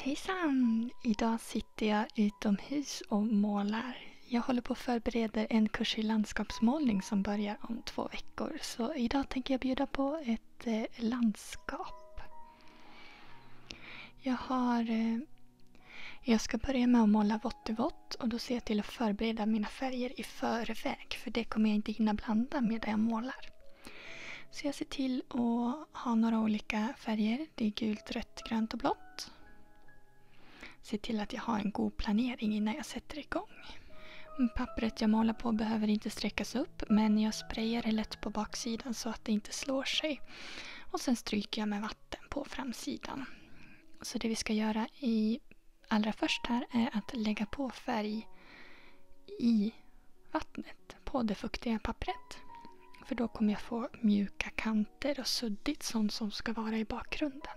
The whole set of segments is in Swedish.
Hejsan! Idag sitter jag utomhus och målar. Jag håller på att förbereda en kurs i landskapsmålning som börjar om 2 veckor. Så idag tänker jag bjuda på ett landskap. Jag ska börja med att måla vått i vått och då ser jag till att förbereda mina färger i förväg. För det kommer jag inte hinna blanda med det jag målar. Så jag ser till att ha några olika färger. Det är gult, rött, grönt och blått. Se till att jag har en god planering innan jag sätter igång. Pappret jag målar på behöver inte sträckas upp, men jag sprayar det lätt på baksidan så att det inte slår sig. Och sen stryker jag med vatten på framsidan. Så det vi ska göra allra först här är att lägga på färg i vattnet på det fuktiga pappret. För då kommer jag få mjuka kanter och suddigt sånt som ska vara i bakgrunden.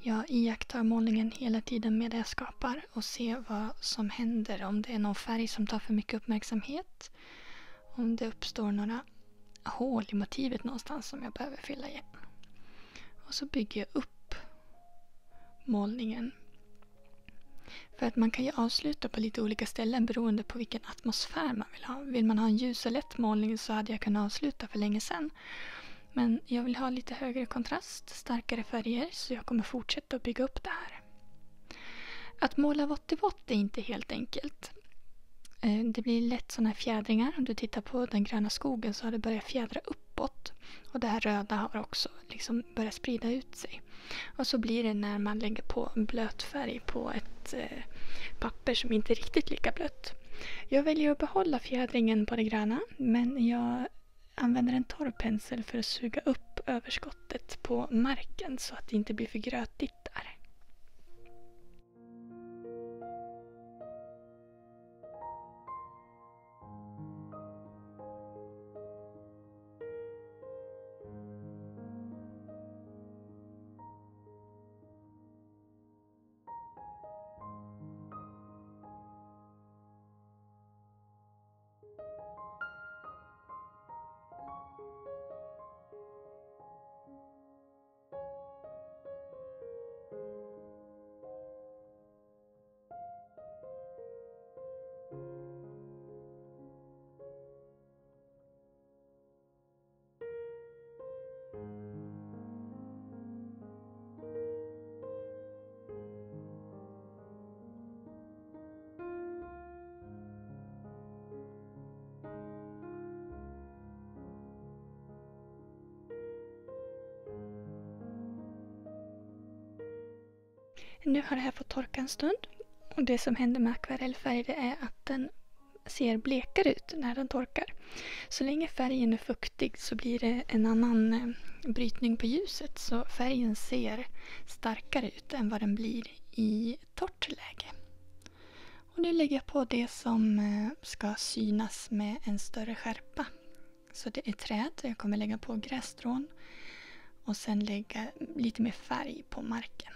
Jag iakttar målningen hela tiden med det jag skapar och ser vad som händer. Om det är någon färg som tar för mycket uppmärksamhet. Om det uppstår några hål i motivet någonstans som jag behöver fylla igen. Och så bygger jag upp målningen. För att man kan ju avsluta på lite olika ställen beroende på vilken atmosfär man vill ha. Vill man ha en ljus och lätt målning så hade jag kunnat avsluta för länge sedan. Men jag vill ha lite högre kontrast, starkare färger, så jag kommer fortsätta att bygga upp det här. Att måla vått i vått är inte helt enkelt. Det blir lätt sådana här fjädringar. Om du tittar på den gröna skogen så har det börjat fjädra uppåt. Och det här röda har också liksom börjat sprida ut sig. Och så blir det när man lägger på en blöt färg på ett papper som inte är riktigt lika blött. Jag väljer att behålla fjädringen på det gröna, men jag använder en torr pensel för att suga upp överskottet på marken så att det inte blir för grötigt där. Nu har det här fått torka en stund. Och det som händer med akvarellfärg det är att den ser blekare ut när den torkar. Så länge färgen är fuktig så blir det en annan brytning på ljuset. Så färgen ser starkare ut än vad den blir i torrt läge. Och nu lägger jag på det som ska synas med en större skärpa. Så det är träd. Jag kommer lägga på grässtrån. Och sen lägga lite mer färg på marken.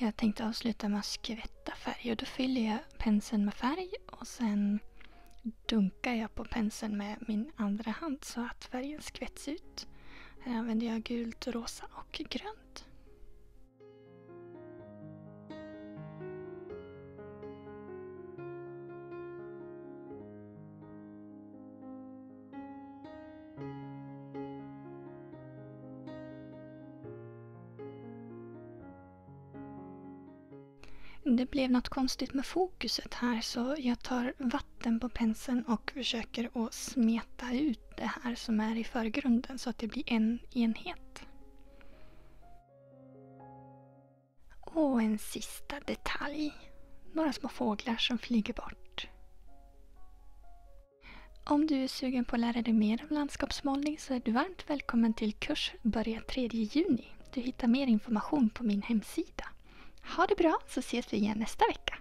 Jag tänkte avsluta med att skvätta färg och då fyller jag penseln med färg och sen dunkar jag på penseln med min andra hand så att färgen skvätts ut. Här använder jag gult, rosa och grönt. Det blev något konstigt med fokuset här så jag tar vatten på penseln och försöker att smeta ut det här som är i förgrunden så att det blir en enhet. Och en sista detalj. Några små fåglar som flyger bort. Om du är sugen på att lära dig mer om landskapsmålning så är du varmt välkommen till kurs börjar 3 juni. Du hittar mer information på min hemsida. Ha det bra så ses vi igen nästa vecka.